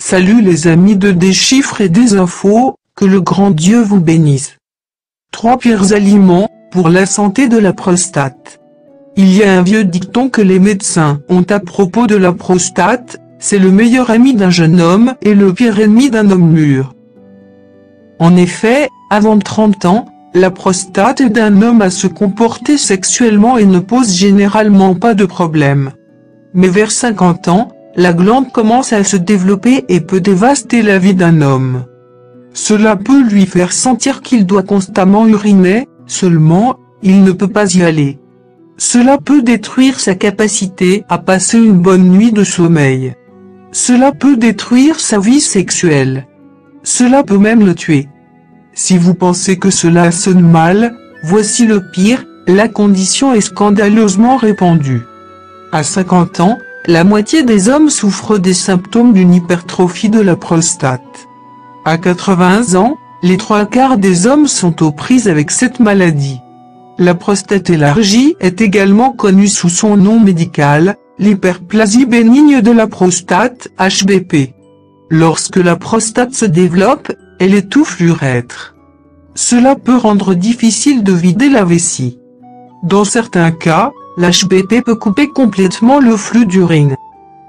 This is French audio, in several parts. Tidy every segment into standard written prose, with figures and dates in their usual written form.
Salut les amis de Des chiffres et des infos, que le grand Dieu vous bénisse. 3 pires aliments, pour la santé de la prostate. Il y a un vieux dicton que les médecins ont à propos de la prostate, c'est le meilleur ami d'un jeune homme et le pire ennemi d'un homme mûr. En effet, avant 30 ans, la prostate aide un homme à se comporter sexuellement et ne pose généralement pas de problème. Mais vers 50 ans, la glande commence à se développer et peut dévaster la vie d'un homme. Cela peut lui faire sentir qu'il doit constamment uriner, seulement, il ne peut pas y aller. Cela peut détruire sa capacité à passer une bonne nuit de sommeil. Cela peut détruire sa vie sexuelle. Cela peut même le tuer. Si vous pensez que cela sonne mal, voici le pire, la condition est scandaleusement répandue. À 50 ans, la moitié des hommes souffrent des symptômes d'une hypertrophie de la prostate. À 80 ans, les 3/4 des hommes sont aux prises avec cette maladie. La prostate élargie est également connue sous son nom médical, l'hyperplasie bénigne de la prostate, HBP. Lorsque la prostate se développe, elle étouffe l'urètre. Cela peut rendre difficile de vider la vessie. Dans certains cas, l'HBP peut couper complètement le flux d'urine.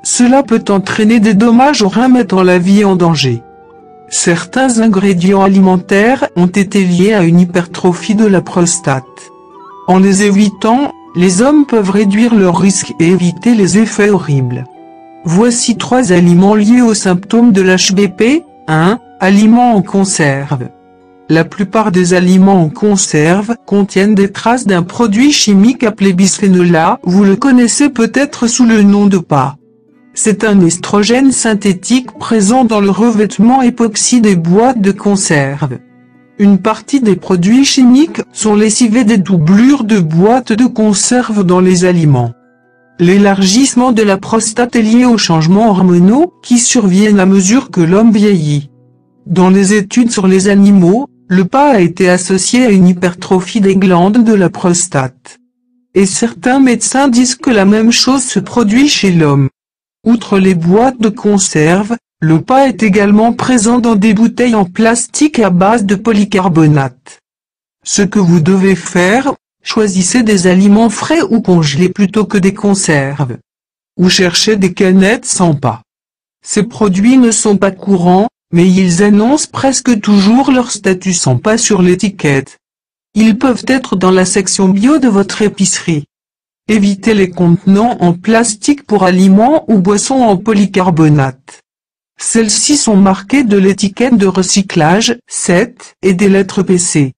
Cela peut entraîner des dommages aux reins mettant la vie en danger. Certains ingrédients alimentaires ont été liés à une hypertrophie de la prostate. En les évitant, les hommes peuvent réduire leurs risques et éviter les effets horribles. Voici 3 aliments liés aux symptômes de l'HBP. 1. Aliments en conserve. La plupart des aliments en conserve contiennent des traces d'un produit chimique appelé bisphénol A, vous le connaissez peut-être sous le nom de PA. C'est un estrogène synthétique présent dans le revêtement époxy des boîtes de conserve. Une partie des produits chimiques sont lessivés des doublures de boîtes de conserve dans les aliments. L'élargissement de la prostate est lié aux changements hormonaux qui surviennent à mesure que l'homme vieillit. Dans les études sur les animaux, le PA a été associé à une hypertrophie des glandes de la prostate. Et certains médecins disent que la même chose se produit chez l'homme. Outre les boîtes de conserve, le PA est également présent dans des bouteilles en plastique à base de polycarbonate. Ce que vous devez faire, choisissez des aliments frais ou congelés plutôt que des conserves. Ou cherchez des canettes sans PA. Ces produits ne sont pas courants, mais ils annoncent presque toujours leur statut sans PA sur l'étiquette. Ils peuvent être dans la section bio de votre épicerie. Évitez les contenants en plastique pour aliments ou boissons en polycarbonate. Celles-ci sont marquées de l'étiquette de recyclage, 7, et des lettres PC.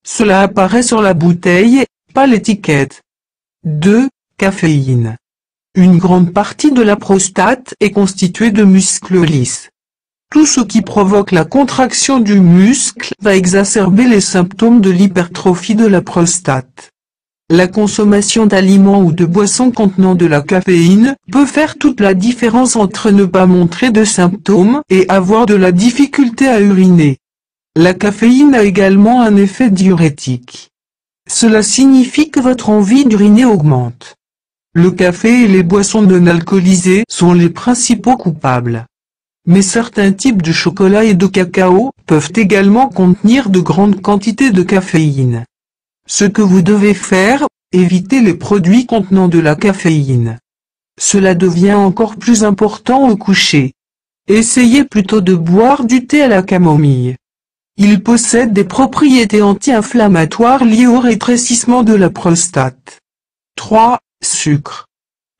Cela apparaît sur la bouteille, pas l'étiquette. 2. Caféine. Une grande partie de la prostate est constituée de muscles lisses. Tout ce qui provoque la contraction du muscle va exacerber les symptômes de l'hypertrophie de la prostate. La consommation d'aliments ou de boissons contenant de la caféine peut faire toute la différence entre ne pas montrer de symptômes et avoir de la difficulté à uriner. La caféine a également un effet diurétique. Cela signifie que votre envie d'uriner augmente. Le café et les boissons non alcoolisées sont les principaux coupables. Mais certains types de chocolat et de cacao peuvent également contenir de grandes quantités de caféine. Ce que vous devez faire, évitez les produits contenant de la caféine. Cela devient encore plus important au coucher. Essayez plutôt de boire du thé à la camomille. Il possède des propriétés anti-inflammatoires liées au rétrécissement de la prostate. 3. Sucre.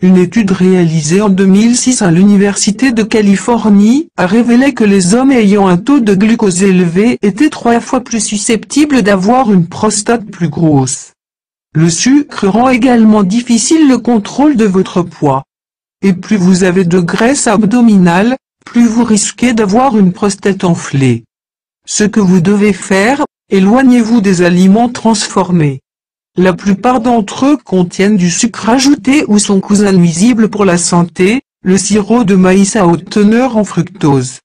Une étude réalisée en 2006 à l'Université de Californie a révélé que les hommes ayant un taux de glucose élevé étaient 3 fois plus susceptibles d'avoir une prostate plus grosse. Le sucre rend également difficile le contrôle de votre poids. Et plus vous avez de graisse abdominale, plus vous risquez d'avoir une prostate enflée. Ce que vous devez faire, éloignez-vous des aliments transformés. La plupart d'entre eux contiennent du sucre ajouté ou son cousin nuisible pour la santé, le sirop de maïs à haute teneur en fructose.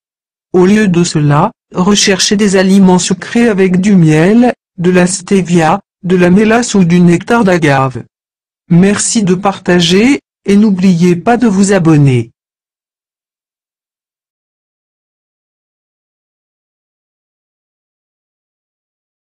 Au lieu de cela, recherchez des aliments sucrés avec du miel, de la stevia, de la mélasse ou du nectar d'agave. Merci de partager, et n'oubliez pas de vous abonner.